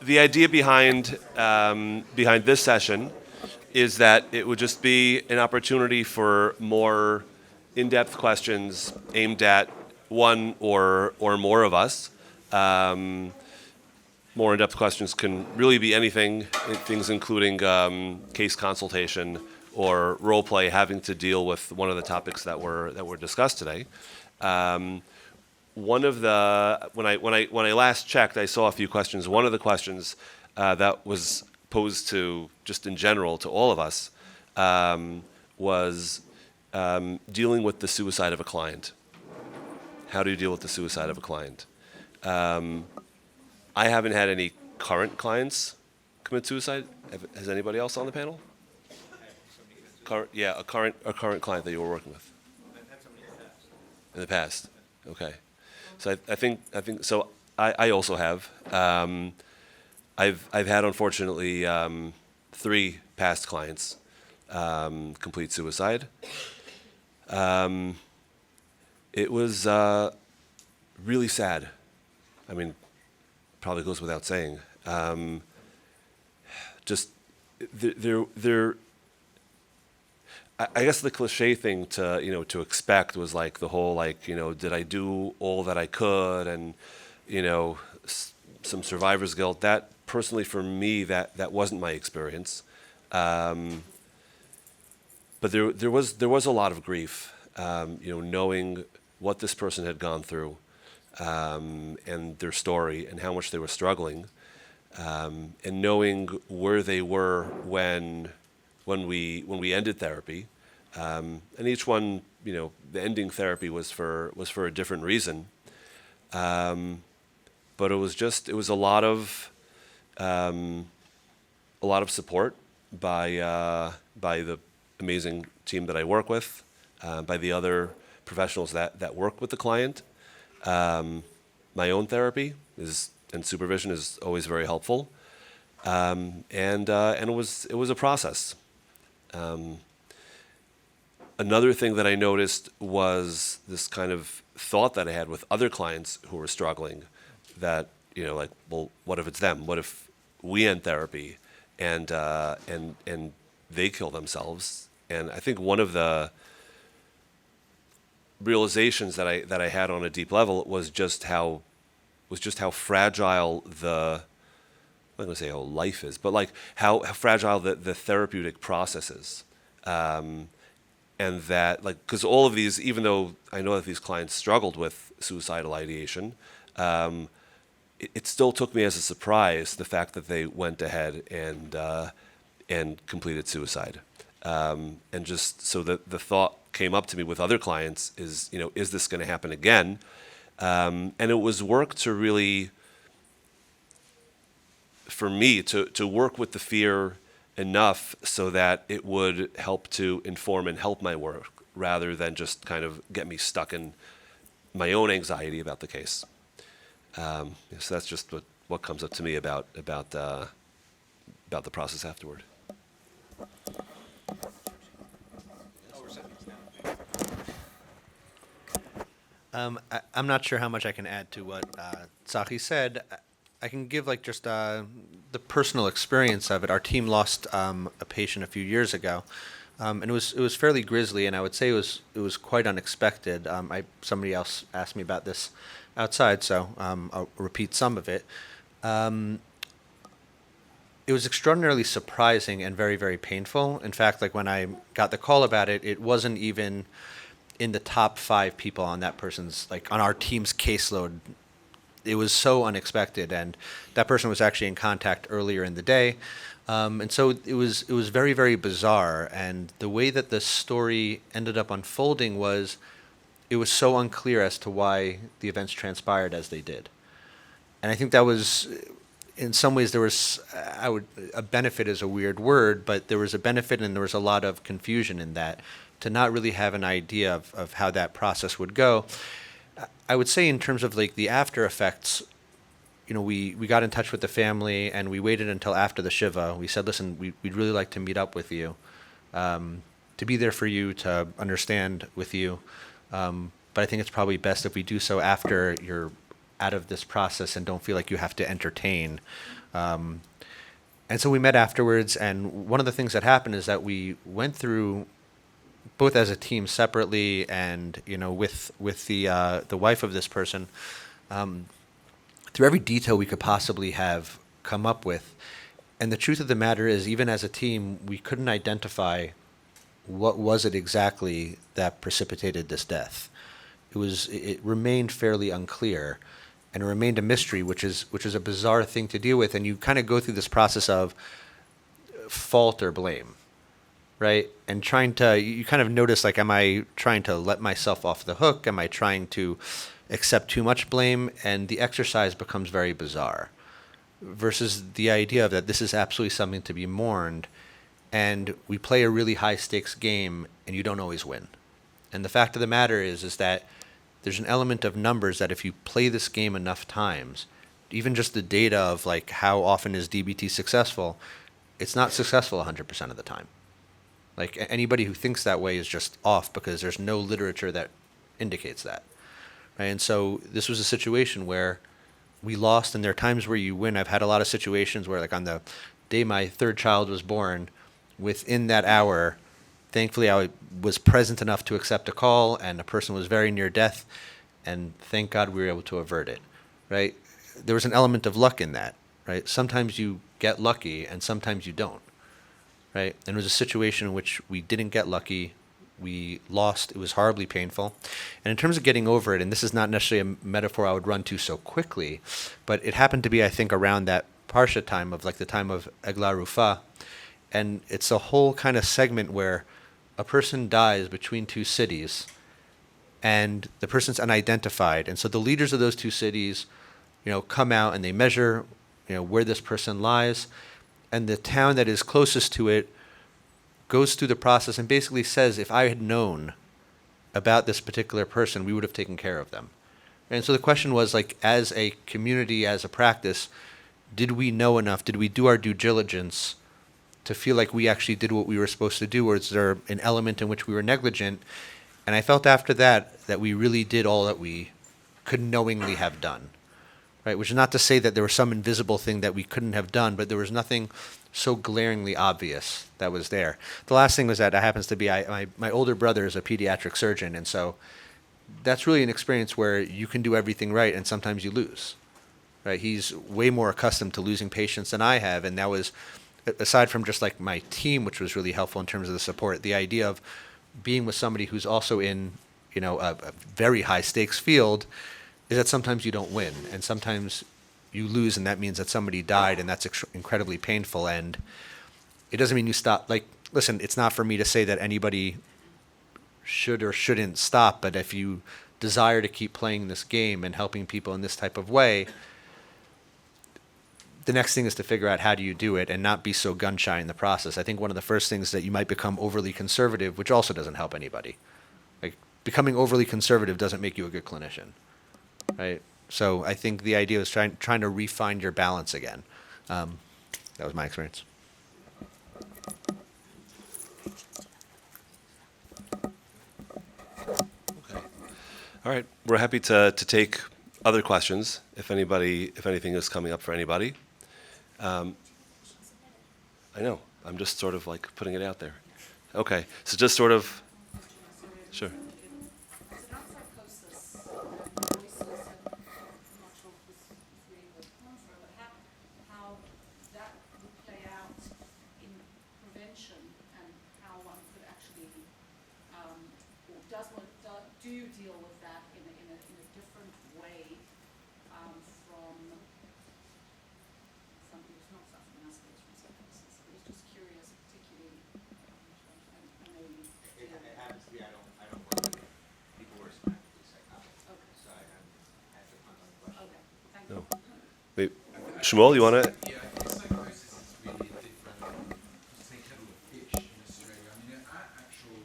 the idea behind this session is that it would just be an opportunity for more in-depth questions aimed at one or more of us. More in-depth questions can really be anything, things including case consultation or role play having to deal with one of the topics that were discussed today. One of the when I last checked, I saw a few questions. One of the questions that was posed to just in general to all of us was dealing with the suicide of a client. How do you deal with the suicide of a client? I haven't had any current clients commit suicide. Has anybody else on the panel? A current client that you were working with. In the past. Okay. So I think so. I also have. I've had unfortunately 3 past clients complete suicide. It was really sad. I mean, probably goes without saying. Just there. I guess the cliche thing to expect was like the whole did I do all that I could, and some survivor's guilt. That personally for me that wasn't my experience, but there was a lot of grief, knowing what this person had gone through, and their story and how much they were struggling, and knowing where they were when we ended therapy, and each one, the ending therapy was for a different reason, but it was a lot of support by the amazing team that I work with, by the other professionals that work with the client. My own therapy and supervision is always very helpful, and it was a process. Another thing that I noticed was this kind of thought that I had with other clients who were struggling, that well, what if it's them? What if we end therapy and they kill themselves? And I think one of the realizations that I had on a deep level was just how fragile I'm not going to say how life is, but like how fragile the therapeutic process is. And that, because all of these, even though I know that these clients struggled with suicidal ideation, it still took me as a surprise the fact that they went ahead and completed suicide. And just so that the thought came up to me with other clients is this going to happen again? And it was work to really, for me, to work with the fear enough so that it would help to inform and help my work, rather than just kind of get me stuck in my own anxiety about the case. So that's just what comes up to me about the process afterward. I'm not sure how much I can add to what Tsachi said. I can give just the personal experience of it. Our team lost a patient a few years ago, and it was fairly grisly, and I would say it was quite unexpected. Somebody else asked me about this outside, so I'll repeat some of it. It was extraordinarily surprising and very, very painful. In fact, when I got the call about it, it wasn't even in the top 5 people on that person's, on our team's caseload. It was so unexpected, and that person was actually in contact earlier in the day, and so it was very, very bizarre. And the way that the story ended up unfolding was, it was so unclear as to why the events transpired as they did. And I think that was, in some ways, there was a benefit is a weird word, but there was a benefit and there was a lot of confusion in that, to not really have an idea of how that process would go. I would say in terms of the after effects, we got in touch with the family and we waited until after the Shiva. We said, listen, we'd really like to meet up with you, to be there for you, to understand with you. But I think it's probably best if we do so after you're out of this process and don't feel like you have to entertain And so we met afterwards, and one of the things that happened is that we went through, both as a team separately and with the wife of this person, through every detail we could possibly have come up with. And the truth of the matter is, even as a team, we couldn't identify what was it exactly that precipitated this death. It remained fairly unclear, and it remained a mystery, which is a bizarre thing to deal with. And you kind of go through this process of fault or blame, right? And you kind of notice, like, am I trying to let myself off the hook? Am I trying to accept too much blame? And the exercise becomes very bizarre, versus the idea that this is absolutely something to be mourned, and we play a really high stakes game, and you don't always win. And the fact of the matter is that there's an element of numbers that if you play this game enough times, even just the data of like how often is DBT successful, it's not successful 100% of the time. Like, anybody who thinks that way is just off, because there's no literature that indicates that. Right? And so this was a situation where we lost, and there are times where you win. I've had a lot of situations where, like, on the day my third child was born, within that hour, thankfully I was present enough to accept a call, and a person was very near death, and thank God we were able to avert it, right? There was an element of luck in that, right? Sometimes you get lucky, and sometimes you don't, right? And it was a situation in which we didn't get lucky. We lost. It was horribly painful. And in terms of getting over it, and this is not necessarily a metaphor I would run to so quickly, but it happened to be, I think, around that Parsha time of, like, the time of Eglah Rufa. And it's a whole kind of segment where a person dies between two cities, and the person's unidentified. And so the leaders of those two cities, come out and they measure, where this person lies. And the town that is closest to it goes through the process and basically says, if I had known about this particular person, we would have taken care of them. And so the question was, like, as a community, as a practice, did we know enough? Did we do our due diligence to feel like we actually did what we were supposed to do, or is there an element in which we were negligent? And I felt after that we really did all that we could knowingly have done, right? Which is not to say that there was some invisible thing that we couldn't have done, but there was nothing so glaringly obvious that was there. The last thing was that it happens to be my older brother is a pediatric surgeon, and so that's really an experience where you can do everything right, and sometimes you lose, right? He's way more accustomed to losing patients than I have, and that was, aside from just like my team, which was really helpful in terms of the support, the idea of being with somebody who's also in, a very high stakes field, is that sometimes you don't win, and sometimes you lose, and that means that somebody died, and that's incredibly painful. And it doesn't mean you stop. Like, listen, it's not for me to say that anybody should or shouldn't stop, but if you desire to keep playing this game and helping people in this type of way, the next thing is to figure out how do you do it and not be so gun shy in the process. I think one of the first things is that you might become overly conservative, which also doesn't help anybody. Like, becoming overly conservative doesn't make you a good clinician, right? So I think the idea is trying to refine your balance again. That was my experience. Okay. All right. We're happy to take other questions if anything is coming up for anybody. I know. I'm just sort of like putting it out there. Okay. So just sort of. Sure. Do you deal with that in a different way from somebody who's not suffering from psychosis? I was just curious, particularly. I know you. It happens to be I don't work with people who are spinally psychotic. Okay. So I have to punt on the question. Okay. Thank No. you. Wait, Shmuel, you want to? Yeah, I think psychosis is really a different, say, kettle of fish in Australia. I mean, there are actual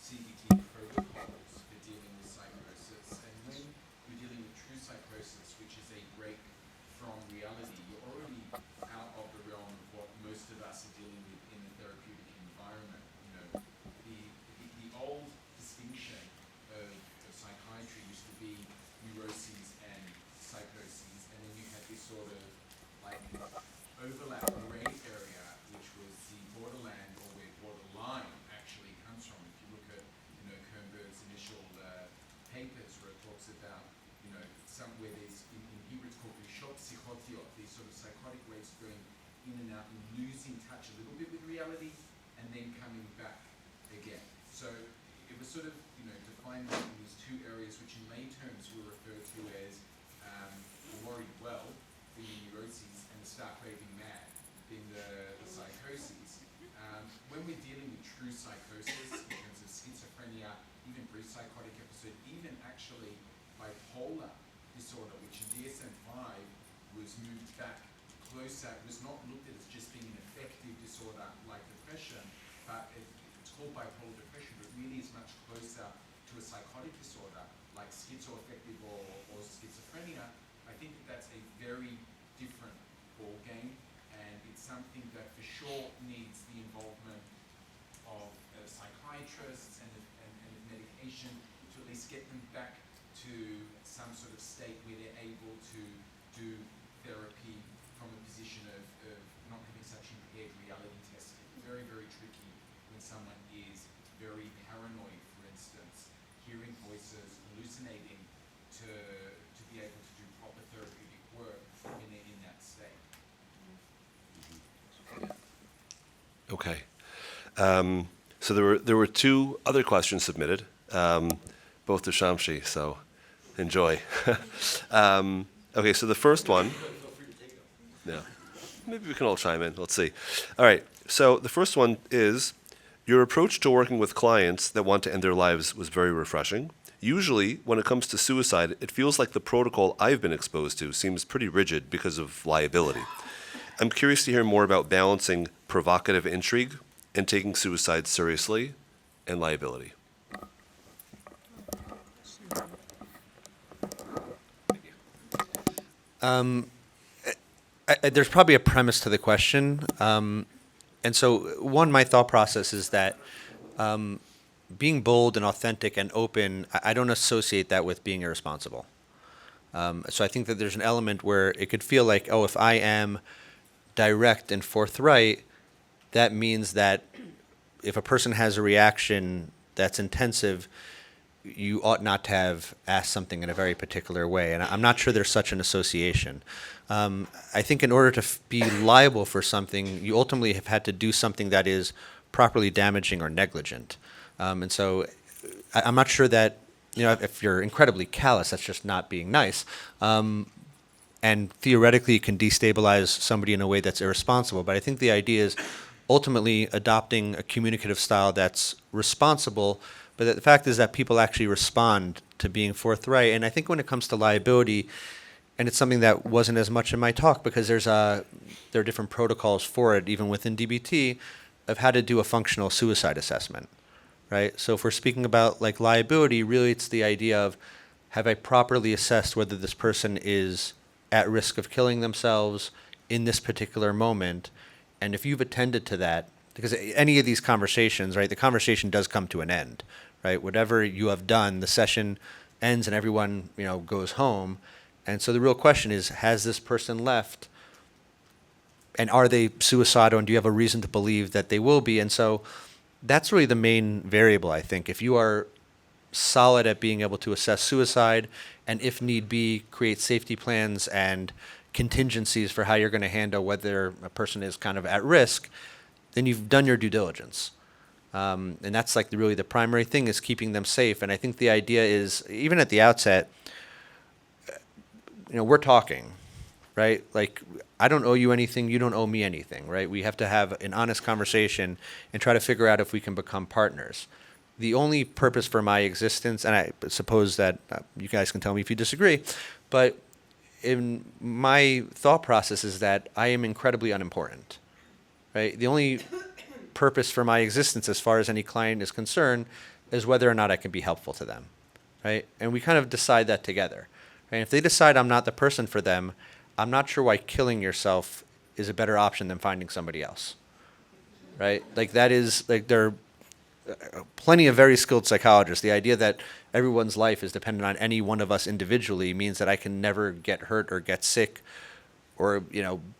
CBT protocols for dealing with psychosis, and when you're dealing with true psychosis, which is a break from reality, you're already out of the realm of what most of us are dealing with in the therapeutic environment. The old distinction of psychiatry used to be neuroses and psychoses, and then you had this sort of like losing touch a little bit with reality and then coming back again. So it was sort of, defined in these two areas, which in lay terms were referred to as the worried well, being the neuroses, and the stark raving mad, being the psychoses. When we're dealing with true psychosis, in terms of schizophrenia, even pre-psychotic episode, even actually bipolar disorder, which in DSM-5 was moved back closer, was not looked at as just being an affective disorder like depression, but it's called bipolar depression, but really is much closer to a psychotic disorder like schizoaffective or schizophrenia. I think that's a very different ball game, and it's something that for sure needs the involvement of psychiatrists and medication to at least get them back to some sort of state where they're able to do therapy from a position of not having such impaired reality testing. Very, very tricky when someone is very paranoid, for instance, hearing voices, hallucinating, to be able to do proper therapeutic work when they're in that state. Okay. So there were two other questions submitted, both to Shamshi, so enjoy. Okay, so the first one, yeah, maybe we can all chime in, let's see. All right, so the first one is, your approach to working with clients that want to end their lives was very refreshing. Usually, when it comes to suicide, it feels like the protocol I've been exposed to seems pretty rigid because of liability. I'm curious to hear more about balancing provocative intrigue and taking suicide seriously and liability. There's probably a premise to the question. And so, one, my thought process is that being bold and authentic and open, I don't associate that with being irresponsible. So I think that there's an element where it could feel like, oh, if I am direct and forthright, that means that if a person has a reaction that's intensive, you ought not to have asked something in a very particular way. And I'm not sure there's such an association. I think in order to be liable for something, you ultimately have had to do something that is properly damaging or negligent. And so I'm not sure that, if you're incredibly callous, that's just not being nice. And theoretically, it can destabilize somebody in a way that's irresponsible. But I think the idea is ultimately adopting a communicative style that's responsible. But the fact is that people actually respond to being forthright. And I think when it comes to liability, and it's something that wasn't as much in my talk because there are different protocols for it, even within DBT, of how to do a functional suicide assessment, right? So if we're speaking about like liability, really it's the idea of, have I properly assessed whether this person is at risk of killing themselves in this particular moment? And if you've attended to that, because any of these conversations, right, the conversation does come to an end, right? Whatever you have done, the session ends and everyone, goes home. And so the real question is, has this person left? And are they suicidal? And do you have a reason to believe that they will be? And so that's really the main variable, I think. If you are solid at being able to assess suicide and, if need be, create safety plans and contingencies for how you're going to handle whether a person is kind of at risk, then you've done your due diligence. And that's like really the primary thing, is keeping them safe. And I think the idea is, even at the outset, we're talking, right? Like, I don't owe you anything, you don't owe me anything, right? We have to have an honest conversation and try to figure out if we can become partners. The only purpose for my existence, and I suppose that you guys can tell me if you disagree, but in my thought process is that I am incredibly unimportant, right? The only purpose for my existence as far as any client is concerned is whether or not I can be helpful to them, right? And we kind of decide that together. And if they decide I'm not the person for them, I'm not sure why killing yourself is a better option than finding somebody else, right? Like, that is, like, there are plenty of very skilled psychologists. The idea that everyone's life is dependent on any one of us individually means that I can never get hurt or get sick or,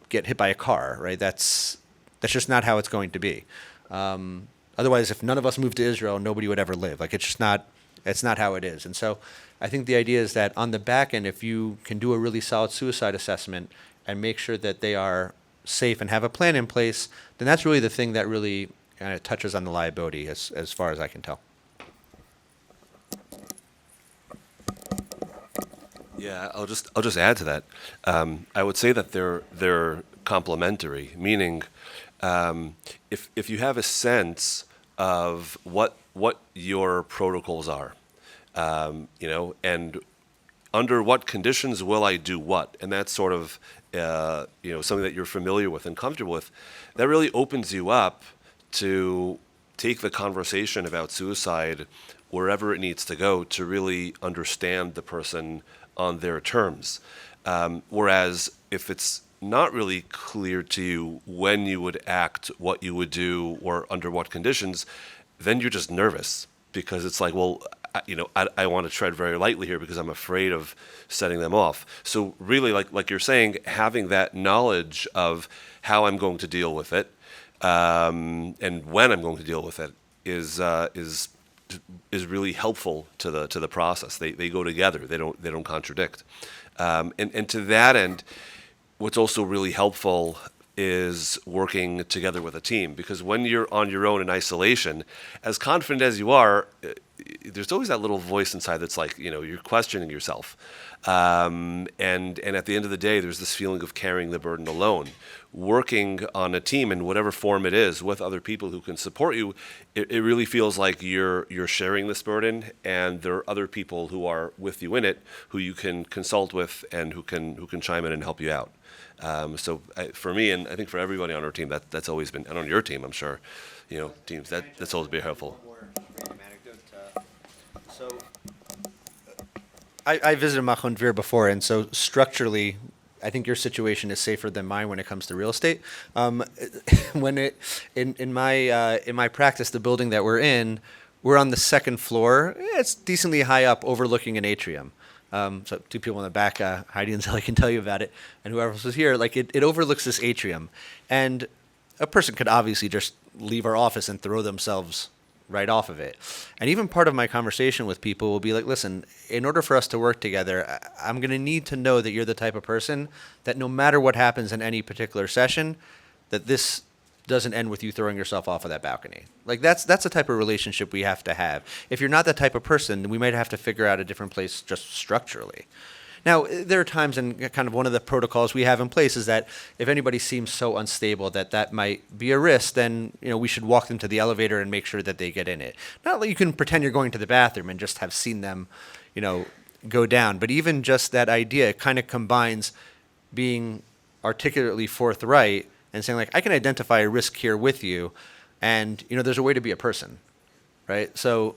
get hit by a car, right? That's just not how it's going to be. Otherwise, if none of us moved to Israel, nobody would ever live. Like, it's not how it is. And so I think the idea is that on the back end, if you can do a really solid suicide assessment and make sure that they are safe and have a plan in place, then that's really the thing that really kind of touches on the liability as far as I can tell. Yeah, I'll just add to that. I would say that they're complementary, meaning if you have a sense of what your protocols are, and under what conditions will I do what, and that's sort of something that you're familiar with and comfortable with, that really opens you up to take the conversation about suicide wherever it needs to go to really understand the person on their terms. Whereas if it's not really clear to you when you would act, what you would do, or under what conditions, then you're just nervous because it's like, well, I want to tread very lightly here because I'm afraid of setting them off. So really, like you're saying, having that knowledge of how I'm going to deal with it, and when I'm going to deal with it is really helpful to the process. They go together. They don't contradict. And to that end, what's also really helpful is working together with a team, because when you're on your own in isolation, as confident as you are, there's always that little voice inside that's like, you're questioning yourself. And at the end of the day, there's this feeling of carrying the burden alone. Working on a team in whatever form it is with other people who can support you, it really feels like you're sharing this burden, and there are other people who are with you in it, who you can consult with and who can chime in and help you out. So for me, and I think for everybody on our team, that's always been, and on your team, I'm sure, teams, that's always been helpful. So I visited Machon Dvir before, and so structurally, I think your situation is safer than mine when it comes to real estate. In my practice, the building that we're in, we're on the second floor. It's decently high up, overlooking an atrium. So two people in the back, Heidi and Zelly, can tell you about it, and whoever else is here. Like it overlooks this atrium, and a person could obviously just leave our office and throw themselves right off of it. And even part of my conversation with people will be like, listen, in order for us to work together, I'm going to need to know that you're the type of person that no matter what happens in any particular session, that this doesn't end with you throwing yourself off of that balcony. Like that's the type of relationship we have to have. If you're not that type of person, we might have to figure out a different place just structurally. Now, there are times, and kind of one of the protocols we have in place is that if anybody seems so unstable that might be a risk, then we should walk them to the elevator and make sure that they get in it. Not like you can pretend you're going to the bathroom and just have seen them, go down. But even just that idea kind of combines being articulately forthright and saying, like, I can identify a risk here with you, and there's a way to be a person, right? So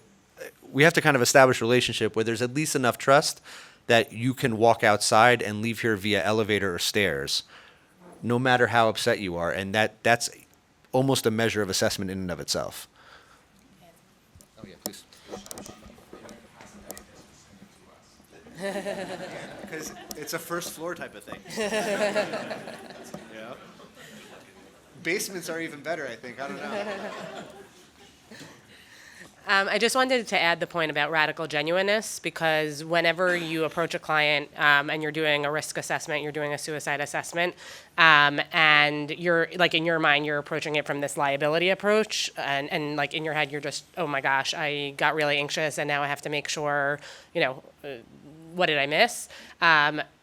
we have to kind of establish a relationship where there's at least enough trust that you can walk outside and leave here via elevator or stairs, no matter how upset you are. And that's almost a measure of assessment in and of itself. Oh, yeah, please. Because it's a first floor type of thing. Basements are even better, I think. I don't know. I just wanted to add the point about radical genuineness, because whenever you approach a client and you're doing a risk assessment, you're doing a suicide assessment, and you're like in your mind, you're approaching it from this liability approach, and like in your head, you're just, oh my gosh, I got really anxious, and now I have to make sure, what did I miss?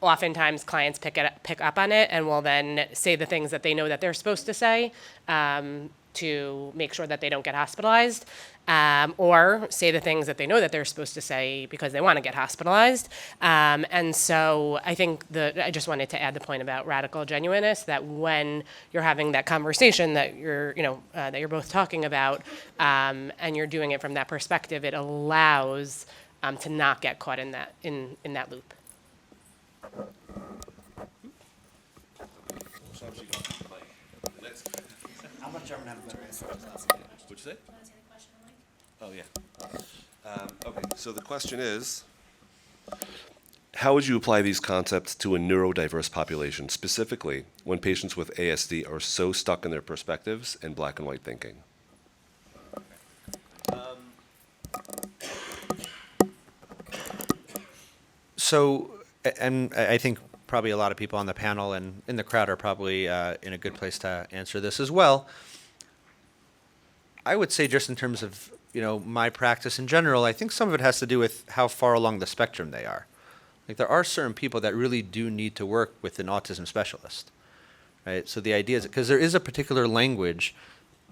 Oftentimes clients pick up on it and will then say the things that they know that they're supposed to say to make sure that they don't get hospitalized, or say the things that they know that they're supposed to say because they want to get hospitalized. And so I think I just wanted to add the point about radical genuineness, that when you're having that conversation that you're both talking about, and you're doing it from that perspective, it allows to not get caught in that loop. How much German have a better answer? What'd you say? Oh, yeah. Okay, so the question is, how would you apply these concepts to a neurodiverse population, specifically when patients with ASD are so stuck in their perspectives and black and white thinking? So, and I think probably a lot of people on the panel and in the crowd are probably in a good place to answer this as well. I would say just in terms of, my practice in general, I think some of it has to do with how far along the spectrum they are. Like there are certain people that really do need to work with an autism specialist, right? So the idea is, because there is a particular language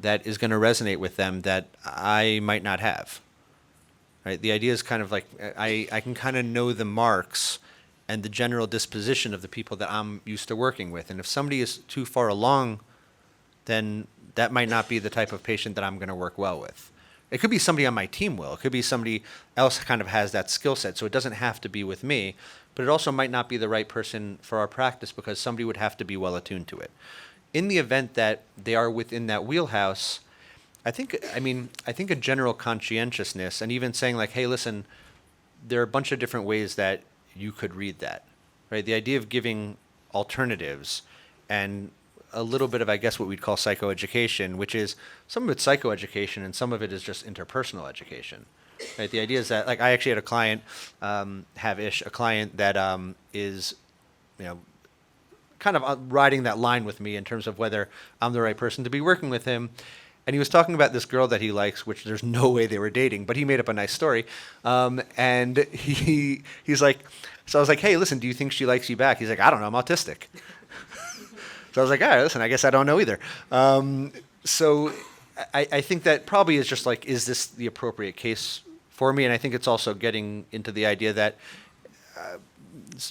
that is going to resonate with them that I might not have, right? The idea is kind of like I can kind of know the marks and the general disposition of the people that I'm used to working with. And if somebody is too far along, then that might not be the type of patient that I'm going to work well with. It could be somebody on my team will. It could be somebody else kind of has that skill set. So it doesn't have to be with me, but it also might not be the right person for our practice because somebody would have to be well attuned to it. In the event that they are within that wheelhouse, I think a general conscientiousness and even saying like, hey, listen, there are a bunch of different ways that you could read that, right? The idea of giving alternatives and a little bit of, I guess, what we'd call psychoeducation, which is some of it's psychoeducation and some of it is just interpersonal education, right? The idea is that, like, I actually had a client, a client that is, kind of riding that line with me in terms of whether I'm the right person to be working with him. And he was talking about this girl that he likes, which there's no way they were dating, but he made up a nice story. And he's like, so I was like, hey, listen, do you think she likes you back? He's like, I don't know, I'm autistic. So I was like, all right, listen, I guess I don't know either. So I think that probably is just like, is this the appropriate case for me? And I think it's also getting into the idea that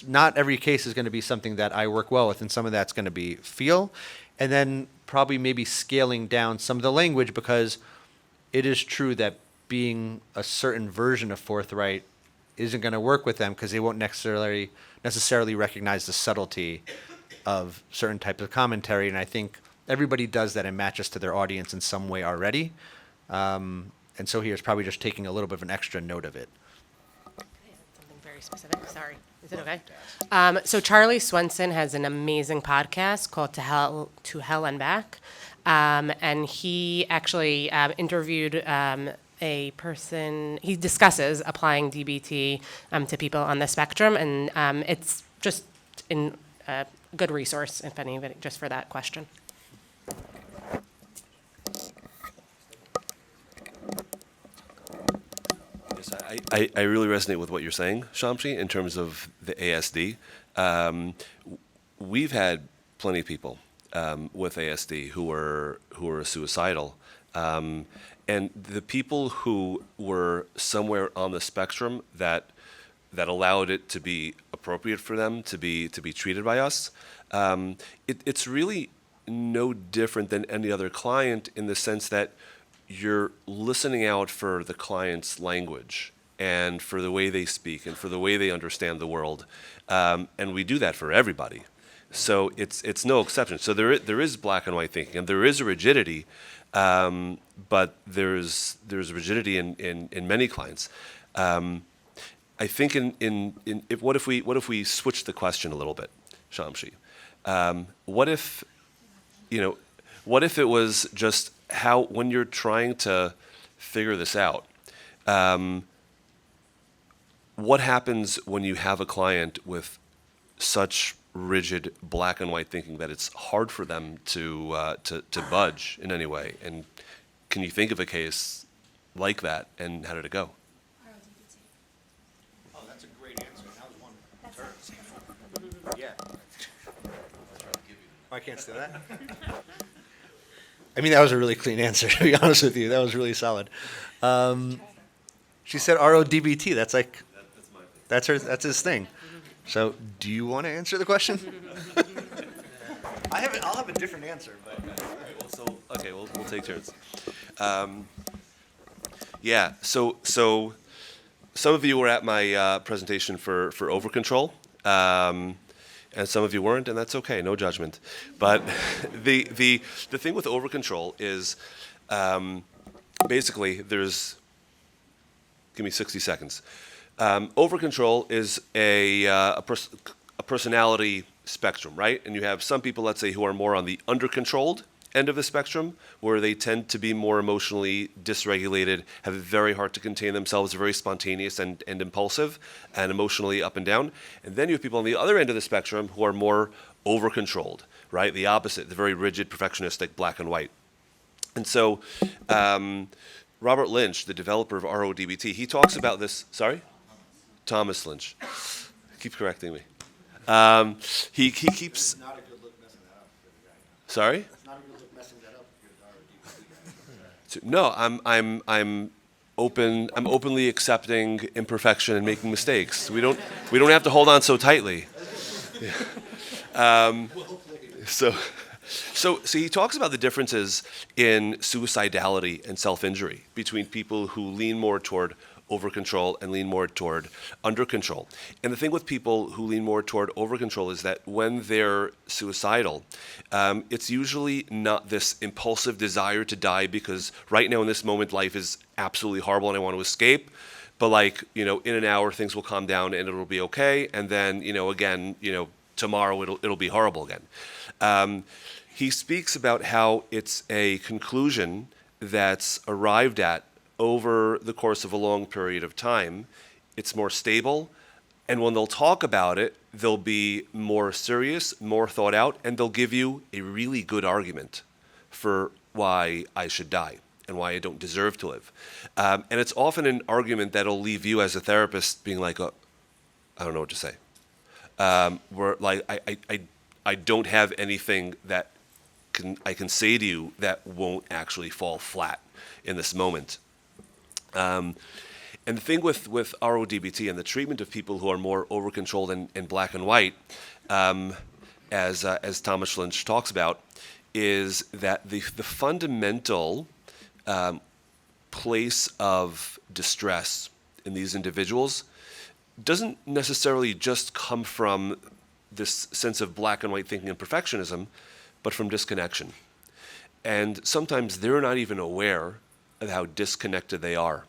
not every case is going to be something that I work well with, and some of that's going to be feel. And then probably maybe scaling down some of the language, because it is true that being a certain version of forthright isn't going to work with them because they won't necessarily recognize the subtlety of certain types of commentary. And I think everybody does that and matches to their audience in some way already. And so here's probably just taking a little bit of an extra note of it. Something very specific. Sorry. Is it okay? So Charlie Swenson has an amazing podcast called To Hell and Back. And he actually interviewed a person. He discusses applying DBT to people on the spectrum. And it's just a good resource, if anybody, just for that question. Yes, I really resonate with what you're saying, Shamshi, in terms of the ASD. We've had plenty of people with ASD who were suicidal, and the people who were somewhere on the spectrum that allowed it to be appropriate for them to be treated by us. It's really no different than any other client in the sense that you're listening out for the client's language and for the way they speak and for the way they understand the world, and we do that for everybody. So it's no exception. So there is black and white thinking, and there is a rigidity, but there's rigidity in many clients. I think what if we switch the question a little bit, Shamshi? What if it was just how, when you're trying to figure this out, what happens when you have a client with such rigid black and white thinking that it's hard for them to budge in any way? And can you think of a case like that, and how did it go? Oh, that's a great answer. That was one turn. Yeah. I can't say that. I mean, that was a really clean answer, to be honest with you. That was really solid. She said RODBT. That's like, that's his thing. So, do you want to answer the question? I'll have a different answer, but. We'll take turns. Yeah. So some of you were at my presentation for Overcontrol. And some of you weren't, and that's okay, no judgment. But the thing with overcontrol is basically give me 60 seconds. Overcontrol is a personality spectrum, right? And you have some people, let's say, who are more on the undercontrolled end of the spectrum, where they tend to be more emotionally dysregulated, have it very hard to contain themselves, very spontaneous and impulsive, and emotionally up and down. And then you have people on the other end of the spectrum who are more over-controlled, right? The opposite, the very rigid, perfectionistic, black and white. And so Robert Lynch, the developer of RODBT, he talks about this. Sorry? Thomas Lynch. Keep correcting me. He keeps. Not a good look messing that up for the guy. Sorry? It's not a good look messing that up for the RODBT guy. No, I'm open. I'm openly accepting imperfection and making mistakes. We don't have to hold on so tightly. Yeah. So he talks about the differences in suicidality and self-injury between people who lean more toward over-control and lean more toward under-control. And the thing with people who lean more toward over-control is that when they're suicidal, it's usually not this impulsive desire to die because right now in this moment life is absolutely horrible and I want to escape. But like, in an hour things will calm down and it'll be okay. And then, again, tomorrow it'll be horrible again. He speaks about how it's a conclusion that's arrived at over the course of a long period of time. It's more stable, and when they'll talk about it, they'll be more serious, more thought out, and they'll give you a really good argument for why I should die and why I don't deserve to live. And it's often an argument that'll leave you as a therapist being like, oh, I don't know what to say. Where like I don't have anything that I can say to you that won't actually fall flat in this moment. And the thing with RODBT and the treatment of people who are more over-controlled and black and white, as Thomas Lynch talks about, is that the fundamental place of distress in these individuals doesn't necessarily just come from this sense of black and white thinking and perfectionism, but from disconnection. And sometimes they're not even aware of how disconnected they are.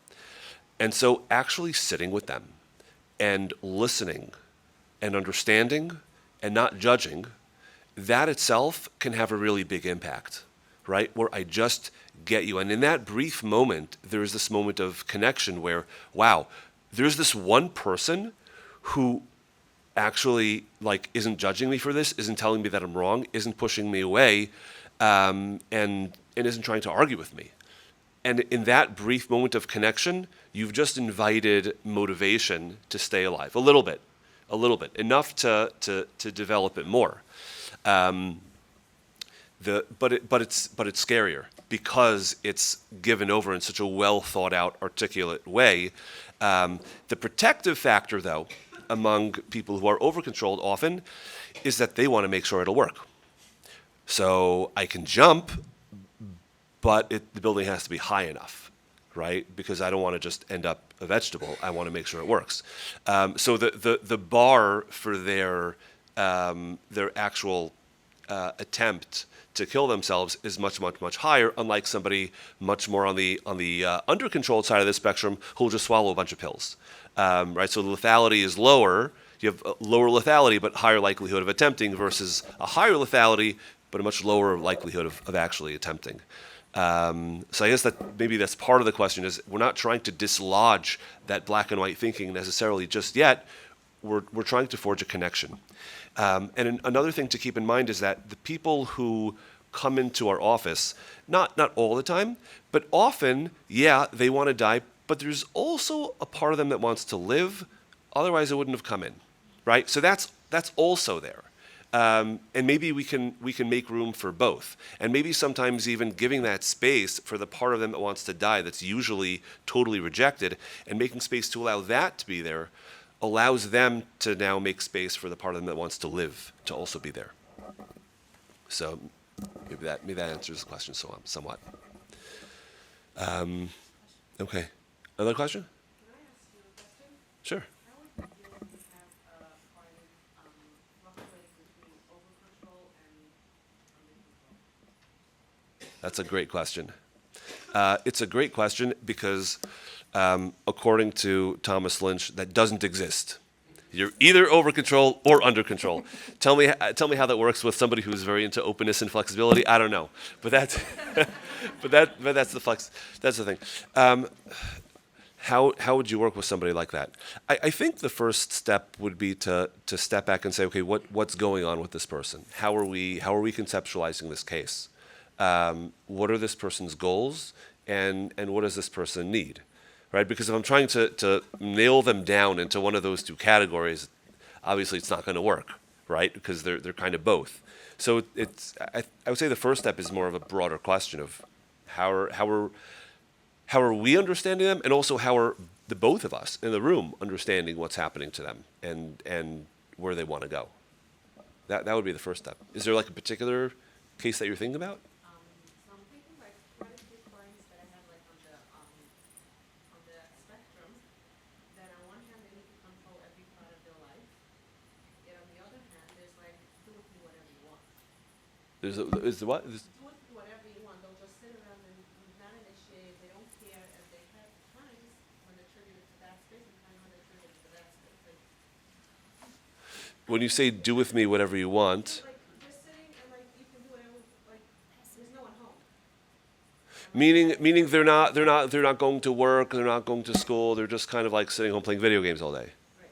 And so actually sitting with them and listening and understanding and not judging, that itself can have a really big impact, right? Where I just get you. And in that brief moment, there is this moment of connection where, wow, there's this one person who actually isn't judging me for this, isn't telling me that I'm wrong, isn't pushing me away, and isn't trying to argue with me. And in that brief moment of connection, you've just invited motivation to stay alive a little bit, enough to develop it more. But it's scarier because it's given over in such a well thought out, articulate way. The protective factor, though, among people who are over-controlled often is that they want to make sure it'll work. So I can jump, but the building has to be high enough, right? Because I don't want to just end up a vegetable. I want to make sure it works. So the bar for their actual attempt to kill themselves is much higher, unlike somebody much more on the under-controlled side of the spectrum who'll just swallow a bunch of pills, right? So the lethality is lower. You have a lower lethality but higher likelihood of attempting versus a higher lethality but a much lower likelihood of actually attempting. So I guess that maybe that's part of the question is we're not trying to dislodge that black and white thinking necessarily just yet. We're trying to forge a connection. And another thing to keep in mind is that the people who come into our office, not all the time, but often, yeah, they want to die, but there's also a part of them that wants to live, otherwise it wouldn't have come in, right? So that's also there. And maybe we can make room for both. And maybe sometimes even giving that space for the part of them that wants to die that's usually totally rejected and making space to allow that to be there allows them to now make space for the part of them that wants to live to also be there. So maybe that answers the question somewhat. Okay. Another question? Can I ask you a question? Sure. How would you deal when you have a client fluctuating between over-control and under-control? That's a great question. It's a great question because according to Thomas Lynch, that doesn't exist. You're either over control or under control. Tell me how that works with somebody who's very into openness and flexibility. I don't know, but that's but that's the thing. How would you work with somebody like that? I think the first step would be to step back and say, okay, what's going on with this person? How are we conceptualizing this case? What are this person's goals, and what does this person need? Right? Because if I'm trying to nail them down into one of those two categories, obviously it's not going to work, right? Because they're kind of both. So I would say the first step is more of a broader question of how are we understanding them, and also how are the both of us in the room understanding what's happening to them and where they want to go. That would be the first step. Is there like a particular case that you're thinking about? So I'm thinking like quite a few clients that I have like on the spectrum, that on one hand they need to control every part of their life, yet on the other hand there's like, do with me whatever you want. Is the what? Do with me whatever you want. They'll just sit around and not initiate. They don't care, and they have times when they're triggered into that space and times when they're triggered into that space. When you say do with me whatever you want, Like they're sitting and like you can do whatever. Like there's no one home. meaning they're not going to work, they're not going to school, they're just kind of like sitting home playing video games all day. Right.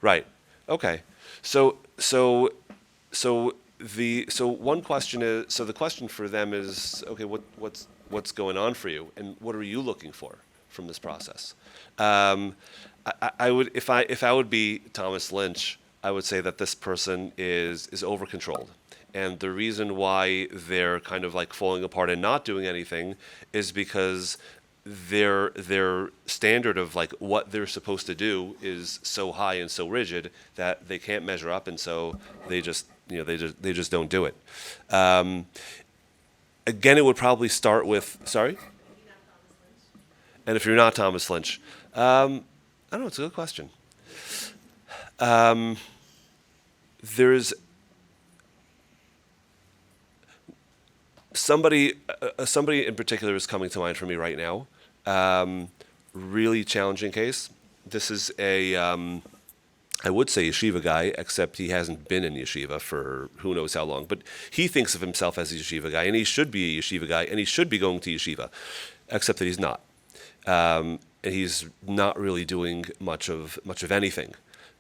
Right. Okay. So one question is, so the question for them is, okay, what's going on for you, and what are you looking for from this process? I would, if I would be Thomas Lynch, I would say that this person is over controlled. And the reason why they're kind of like falling apart and not doing anything is because their standard of like what they're supposed to do is so high and so rigid that they can't measure up, and so they just don't do it. Again, it would probably start with sorry. And if you're not Thomas Lynch, I don't know. It's a good question. There's somebody in particular is coming to mind for me right now. Really challenging case. This is I would say yeshiva guy, except he hasn't been in yeshiva for who knows how long. But he thinks of himself as a yeshiva guy, and he should be a yeshiva guy, and he should be going to yeshiva, except that he's not. And he's not really doing much of anything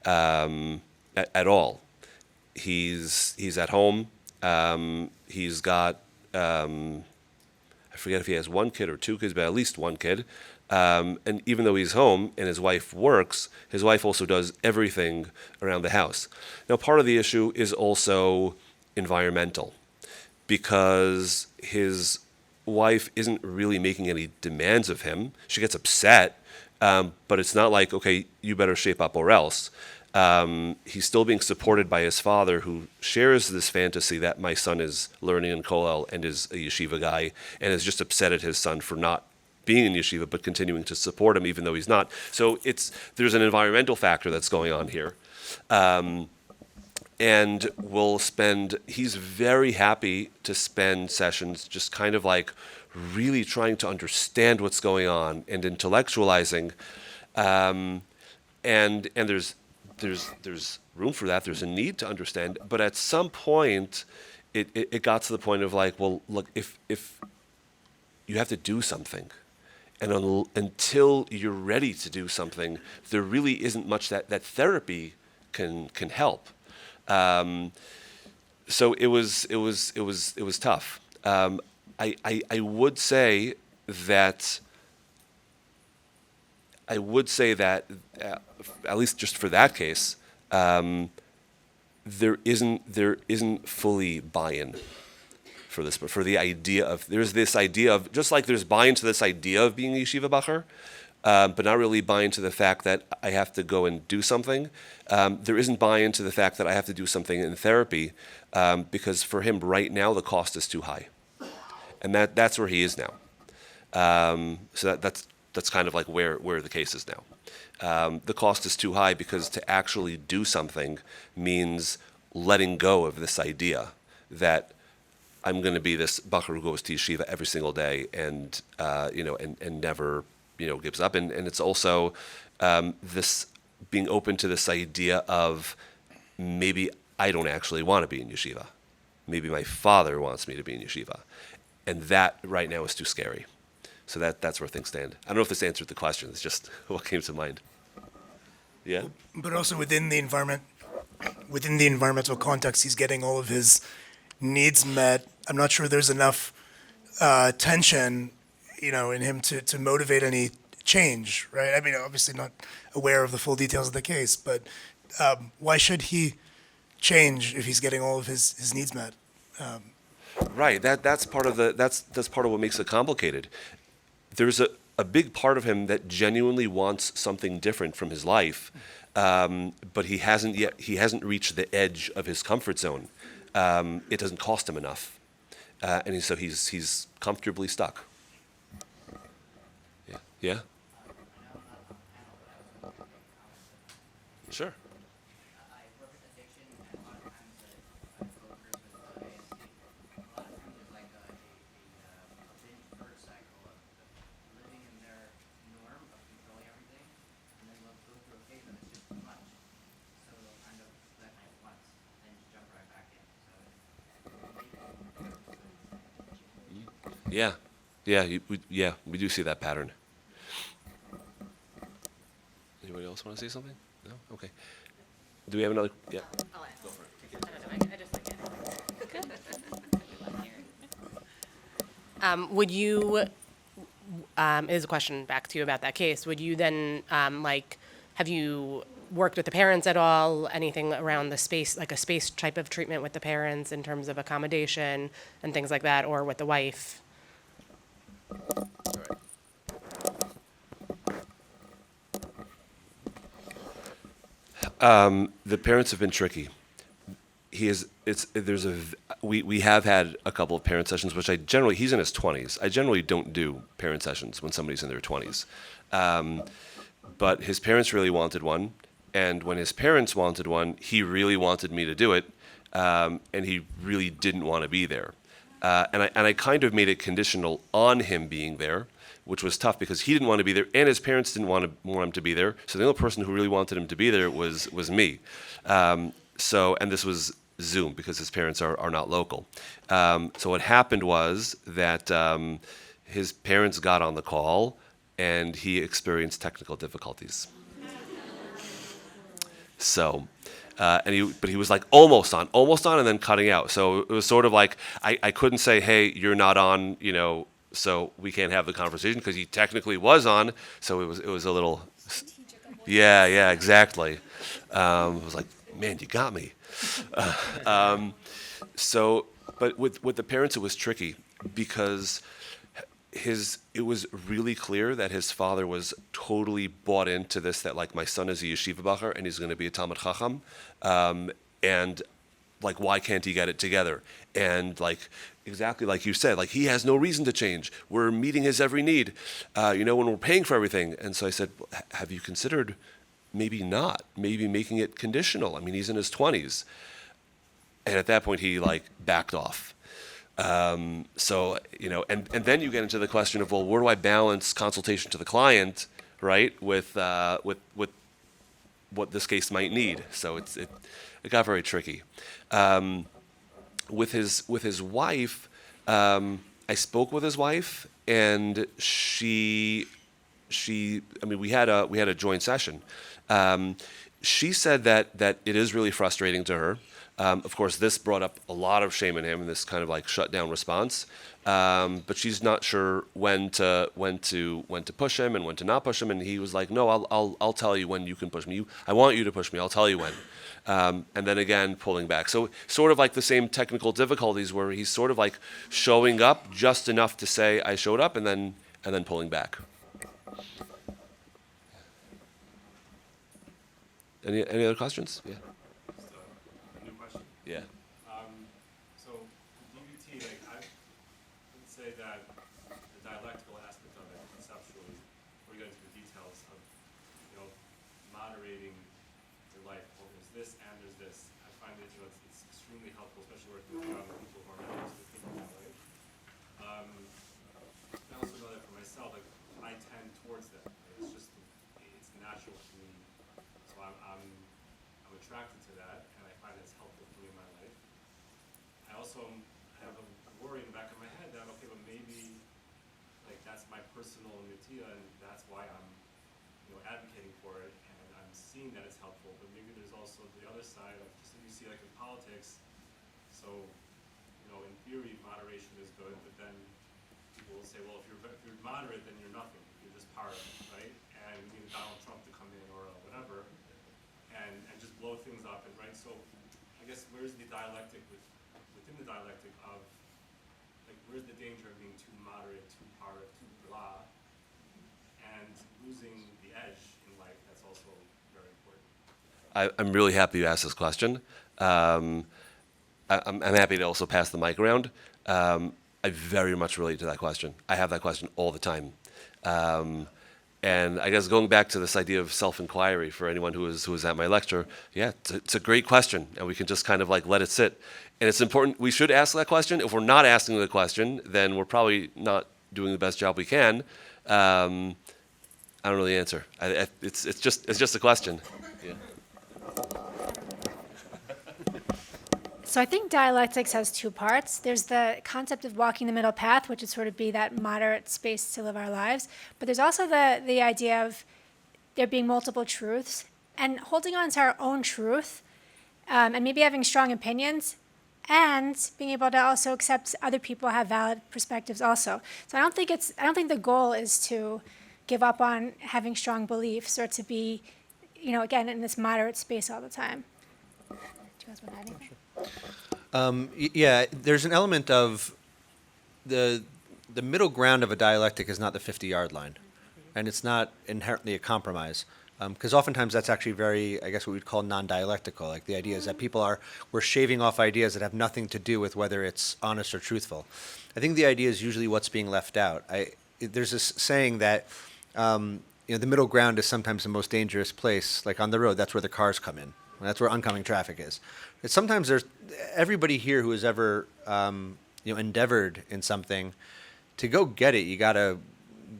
at all. He's at home. He's got I forget if he has one kid or two kids, but at least one kid. And even though he's home and his wife works, his wife also does everything around the house. Now, part of the issue is also environmental, because his wife isn't really making any demands of him. She gets upset, but it's not like, okay, you better shape up or else. He's still being supported by his father, who shares this fantasy that my son is learning in Kollel and is a yeshiva guy, and is just upset at his son for not being in yeshiva but continuing to support him even though he's not. So there's an environmental factor that's going on here. And he's very happy to spend sessions just kind of like really trying to understand what's going on and intellectualizing. And there's room for that. There's a need to understand. But at some point, it got to the point of like, well, look, if you have to do something, and until you're ready to do something, there really isn't much that therapy can help. So it was tough. I would say that at least just for that case, there isn't fully buy-in for this, but for the idea of, there's this idea of, just like there's buy-in to this idea of being a yeshiva bacher, but not really buy-in to the fact that I have to go and do something. There isn't buy-in to the fact that I have to do something in therapy, because for him right now the cost is too high, and that's where he is now. So that's kind of like where the case is now. The cost is too high because to actually do something means letting go of this idea that I'm going to be this bacher who goes to yeshiva every single day and never gives up. And it's also this being open to this idea of maybe I don't actually want to be in yeshiva. Maybe my father wants me to be in yeshiva. And that right now is too scary. So that's where things stand. I don't know if this answered the question. It's just what came to mind. Yeah? But also within the environmental context, he's getting all of his needs met. I'm not sure there's enough tension, in him to motivate any change, right? I mean, obviously not aware of the full details of the case, but why should he change if he's getting all of his needs met? Right. That's part of that's part of what makes it complicated. There's a big part of him that genuinely wants something different from his life, but he hasn't reached the edge of his comfort zone. It doesn't cost him enough, and so he's comfortably stuck. Yeah. Yeah. Sure. I work with addiction, and a lot of times I go through with ASD. A lot of times there's like a binge purge cycle of living in their norm of controlling everything, and then they'll go through a phase of it's just too much. So they'll kind of let it once, and just jump right back in. So Yeah. Yeah. We do see that pattern. Anybody else want to say something? No? Okay. Do we have another? Yeah. I'll ask. Go for it. I just like it. Would you, is a question back to you about that case, would you then, have you worked with the parents at all? Anything around the space, like a space type of treatment with the parents in terms of accommodation and things like that, or with the wife? The parents have been tricky. We have had a couple of parent sessions, which he's in his 20s. I generally don't do parent sessions when somebody's in their 20s. But his parents really wanted one. And when his parents wanted one, he really wanted me to do it. And he really didn't want to be there. And I kind of made it conditional on him being there, which was tough because he didn't want to be there and his parents didn't want him to be there. So the only person who really wanted him to be there was me. And this was Zoom because his parents are not local. So what happened was that his parents got on the call and he experienced technical difficulties. So, but he was like almost on, and then cutting out. So it was sort of like I couldn't say, hey, you're not on, so we can't have the conversation because he technically was on. So it was a little, yeah, exactly. I was like, man, you got me. But with the parents, it was tricky because it was really clear that his father was totally bought into this, that like my son is a yeshiva bacher and he's going to be a Talmid Chacham, and like why can't he get it together? And like exactly like you said, like he has no reason to change. We're meeting his every need, when we're paying for everything. And so I said, have you considered maybe making it conditional? I mean, he's in his 20s, and at that point he like backed off. And then you get into the question of, well, where do I balance consultation to the client, right, with what this case might need? So it got very tricky. With his wife, I spoke with his wife, and we had a joint session. She said that it is really frustrating to her. Of course, this brought up a lot of shame in him, and this kind of like shut down response. But she's not sure when to push him and when to not push him. And he was like, "No, I'll tell you when you can push me. I want you to push me. I'll tell you when." And then again, pulling back. So sort of like the same technical difficulties where he's sort of like showing up just enough to say I showed up, and then pulling back. Any other questions? Yeah. Yeah. So DBT, like I would say that the dialectical aspect of it, conceptually, we're getting into the details of, moderating your life. Well, there's this and there's this. I find it, it's extremely helpful, especially working with people who are not used to thinking that way. I also know that for myself, like I tend towards that. It's natural for me to So I'm attracted to that, and I find it's helpful for me in my life. I also have a worry in the back of my head that, okay, but maybe like that's my personal nitya, and that's why I'm, advocating for it, and I'm seeing that it's helpful. But maybe there's also the other side of just you see like in politics. So, in theory, moderation is good, but then people will say, well, if you're moderate, then you're nothing. You're just part of it, right? And we need Donald Trump to come in or whatever, and just blow things up, and right. So, I guess where's the dialectic within the dialectic of like where's the danger of being too moderate, too part, too blah, and losing the edge in life? That's also very important. I'm really happy you asked this question. I'm happy to also pass the mic around. I very much relate to that question. I have that question all the time. And I guess going back to this idea of self-inquiry for anyone who was at my lecture, yeah, it's a great question, and we can just kind of like let it sit. And it's important, we should ask that question. If we're not asking the question, then we're probably not doing the best job we can. I don't know the answer. It's just a question. Yeah. So I think dialectics has two parts. There's the concept of walking the middle path, which would sort of be that moderate space to live our lives. But there's also the idea of there being multiple truths and holding on to our own truth, and maybe having strong opinions and being able to also accept other people have valid perspectives also. So I don't think the goal is to give up on having strong beliefs or to be, again, in this moderate space all the time. Do you guys want to add anything? Yeah, there's an element of the middle ground of a dialectic is not the 50-yard line, and it's not inherently a compromise. Because oftentimes that's actually very, I guess what we'd call non-dialectical. Like the idea is that we're shaving off ideas that have nothing to do with whether it's honest or truthful. I think the idea is usually what's being left out. There's this saying that the middle ground is sometimes the most dangerous place. Like on the road, that's where the cars come in. That's where oncoming traffic is. And sometimes everybody here who has ever endeavored in something, to go get it, you got to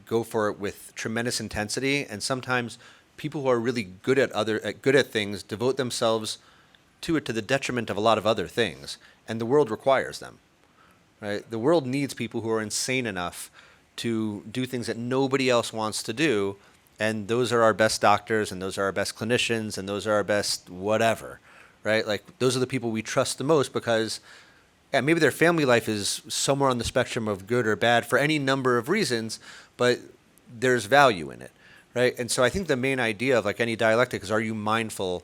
go for it with tremendous intensity. And sometimes people who are really good at things devote themselves to it to the detriment of a lot of other things. And the world requires them. Right? The world needs people who are insane enough to do things that nobody else wants to do. And those are our best doctors, and those are our best clinicians, and those are our best whatever, right? Like those are the people we trust the most because maybe their family life is somewhere on the spectrum of good or bad for any number of reasons, but there's value in it, right? And so I think the main idea of like any dialectic is, are you mindful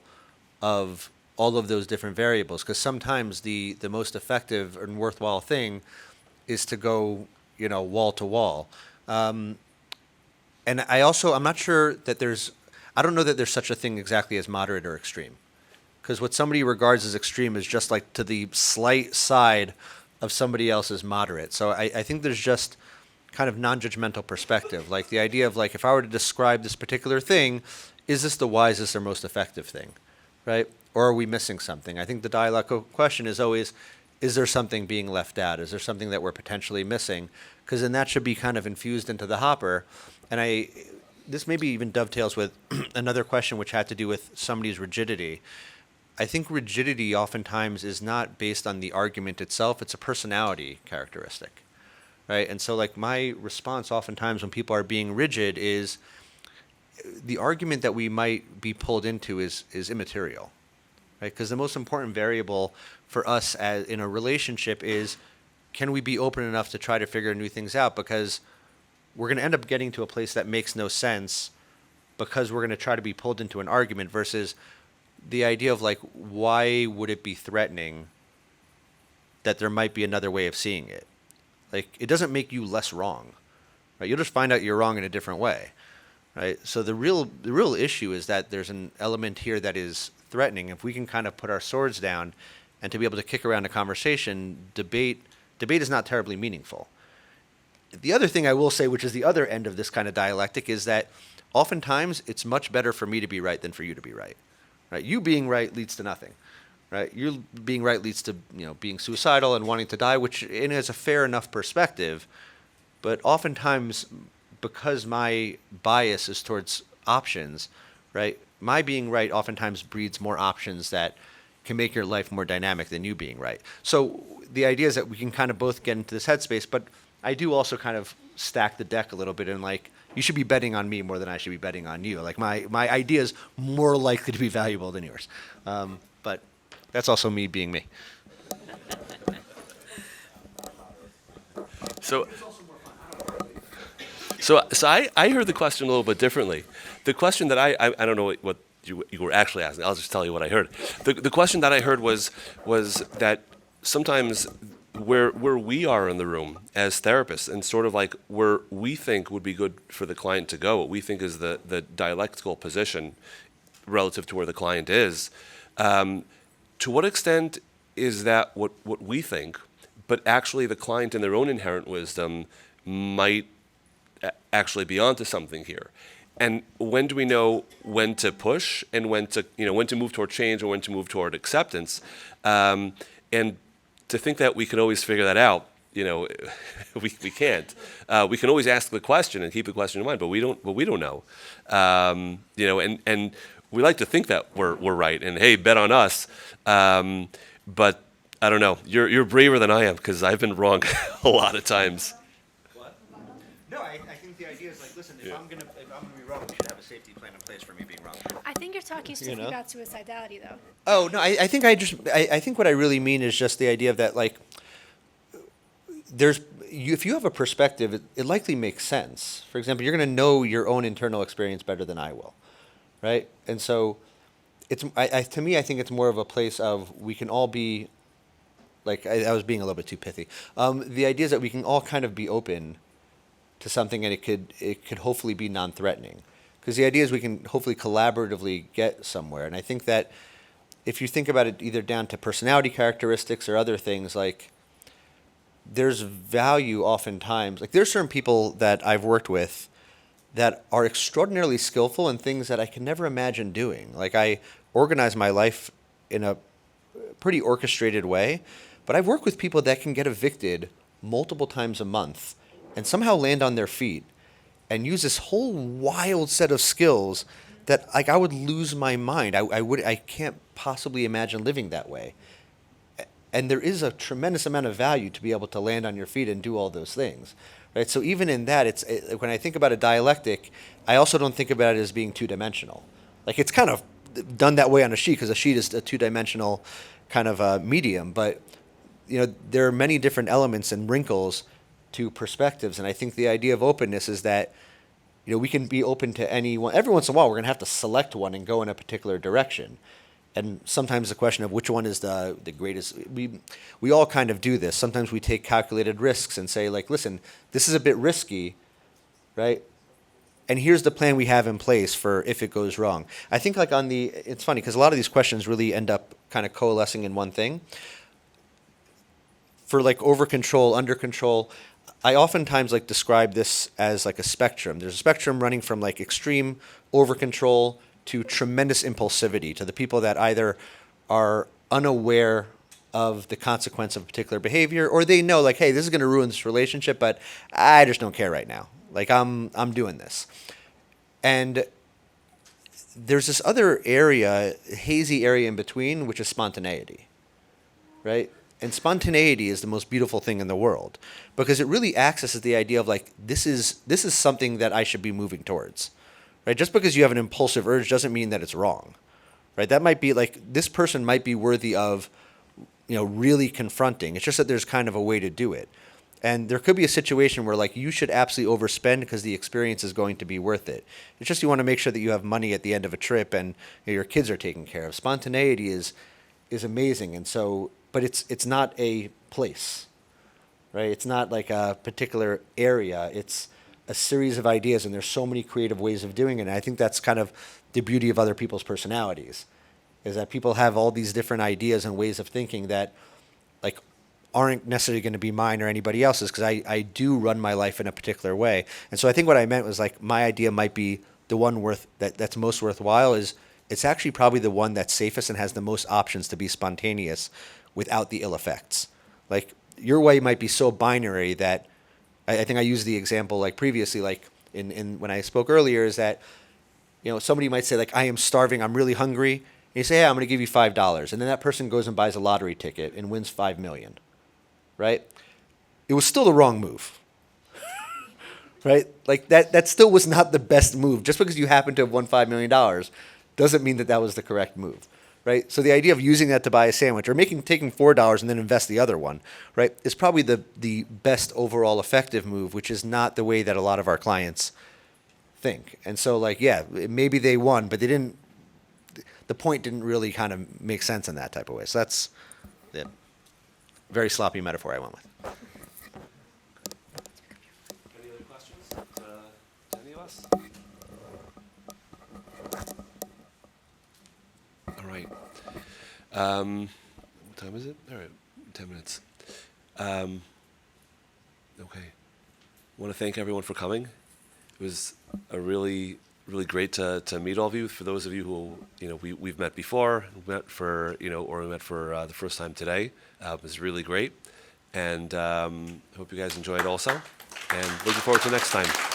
of all of those different variables? Because sometimes the most effective and worthwhile thing is to go, wall to wall. And I'm not sure that I don't know that there's such a thing exactly as moderate or extreme. Because what somebody regards as extreme is just like to the slight side of somebody else's moderate. So I think there's just kind of non-judgmental perspective. Like the idea of like, if I were to describe this particular thing, is this the wisest or most effective thing, right? Or are we missing something? I think the dialectical question is always, is there something being left out? Is there something that we're potentially missing? Because then that should be kind of infused into the hopper. And this maybe even dovetails with another question which had to do with somebody's rigidity. I think rigidity oftentimes is not based on the argument itself. It's a personality characteristic, right? And so like my response oftentimes when people are being rigid is the argument that we might be pulled into is immaterial, right? Because the most important variable for us as in a relationship is, can we be open enough to try to figure new things out? Because we're going to end up getting to a place that makes no sense because we're going to try to be pulled into an argument versus the idea of like, why would it be threatening that there might be another way of seeing it? Like, it doesn't make you less wrong, right? You'll just find out you're wrong in a different way, right? So the real issue is that there's an element here that is threatening. If we can kind of put our swords down and to be able to kick around a conversation, debate is not terribly meaningful. The other thing I will say, which is the other end of this kind of dialectic, is that oftentimes it's much better for me to be right than for you to be right. Right? You being right leads to nothing. Right? You being right leads to being suicidal and wanting to die, which is a fair enough perspective. But oftentimes, because my bias is towards options, right, my being right oftentimes breeds more options that can make your life more dynamic than you being right. So the idea is that we can kind of both get into this headspace, but I do also kind of stack the deck a little bit and like, you should be betting on me more than I should be betting on you. Like my idea is more likely to be valuable than yours. But that's also me being me. So I heard the question a little bit differently. The question that I don't know what you were actually asking. I'll just tell you what I heard. The question that I heard was that sometimes where we are in the room as therapists and sort of like where we think would be good for the client to go, what we think is the dialectical position relative to where the client is, to what extent is that what we think, but actually the client in their own inherent wisdom might actually be onto something here? And when do we know when to push and when to move toward change or when to move toward acceptance? And to think that we can always figure that out, we can't. We can always ask the question and keep the question in mind, but we don't know. And we like to think that we're right and hey, bet on us. But I don't know. You're braver than I am because I've been wrong a lot of times. What? No, I think the idea is like, listen, if I'm gonna be wrong, we should have a safety plan in place for me being wrong. I think you're talking strictly about suicidality, though. Oh no, I think I think what I really mean is just the idea of that like if you have a perspective, it likely makes sense. For example, you're going to know your own internal experience better than I will, right? And so it's to me, I think it's more of a place of we can all be like I was being a little bit too pithy. The idea is that we can all kind of be open to something, and it could hopefully be non-threatening. Because the idea is we can hopefully collaboratively get somewhere. And I think that if you think about it either down to personality characteristics or other things, like there's value oftentimes. Like there's certain people that I've worked with that are extraordinarily skillful in things that I can never imagine doing. Like I organize my life in a pretty orchestrated way, but I've worked with people that can get evicted multiple times a month and somehow land on their feet and use this whole wild set of skills that like I would lose my mind. I can't possibly imagine living that way. And there is a tremendous amount of value to be able to land on your feet and do all those things, right? So even in that, when I think about a dialectic, I also don't think about it as being two-dimensional. Like it's kind of done that way on a sheet because a sheet is a two-dimensional kind of medium, but there are many different elements and wrinkles to perspectives, and I think the idea of openness is that we can be open to anyone. Every once in a while, we're going to have to select one and go in a particular direction. And sometimes the question of which one is the greatest, we all kind of do this. Sometimes we take calculated risks and say, like, listen, this is a bit risky, right? And here's the plan we have in place for if it goes wrong. I think like it's funny because a lot of these questions really end up kind of coalescing in one thing. For like over control, under control, I oftentimes like describe this as like a spectrum. There's a spectrum running from like extreme over control to tremendous impulsivity, to the people that either are unaware of the consequence of a particular behavior, or they know like, hey, this is going to ruin this relationship, but I just don't care right now. Like I'm doing this. And there's this other area, hazy area in between, which is spontaneity, right? And spontaneity is the most beautiful thing in the world because it really accesses the idea of like, this is something that I should be moving towards, right? Just because you have an impulsive urge doesn't mean that it's wrong, right? That might be like, this person might be worthy of, really confronting. It's just that there's kind of a way to do it. And there could be a situation where like you should absolutely overspend because the experience is going to be worth it. It's just you want to make sure that you have money at the end of a trip and your kids are taken care of. Spontaneity is amazing. And so, but it's not a place, right? It's not like a particular area. It's a series of ideas, and there's so many creative ways of doing it. And I think that's kind of the beauty of other people's personalities, is that people have all these different ideas and ways of thinking that like aren't necessarily going to be mine or anybody else's, because I do run my life in a particular way. And so I think what I meant was like my idea might be the one that's most worthwhile is it's actually probably the one that's safest and has the most options to be spontaneous without the ill effects. Like your way might be so binary that I think I used the example like previously, like in when I spoke earlier, is that You know, somebody might say like, I am starving, I'm really hungry. And you say, hey, I'm going to give you $5. And then that person goes and buys a lottery ticket and wins 5 million, right? It was still the wrong move, right? Like that still was not the best move. Just because you happen to have won $5 million doesn't mean that that was the correct move, right? So the idea of using that to buy a sandwich or taking $4 and then invest the other one, right, is probably the best overall effective move, which is not the way that a lot of our clients think. And so like, yeah, maybe they won, but the point didn't really kind of make sense in that type of way. So that's the very sloppy metaphor I went with. Any other questions to any of us? All right. What time is it? All right, 10 minutes. Okay. I want to thank everyone for coming. It was a really great to meet all of you. For those of you who we've met before, met for or we met for the first time today, it was really great, and hope you guys enjoyed also. And looking forward to next time.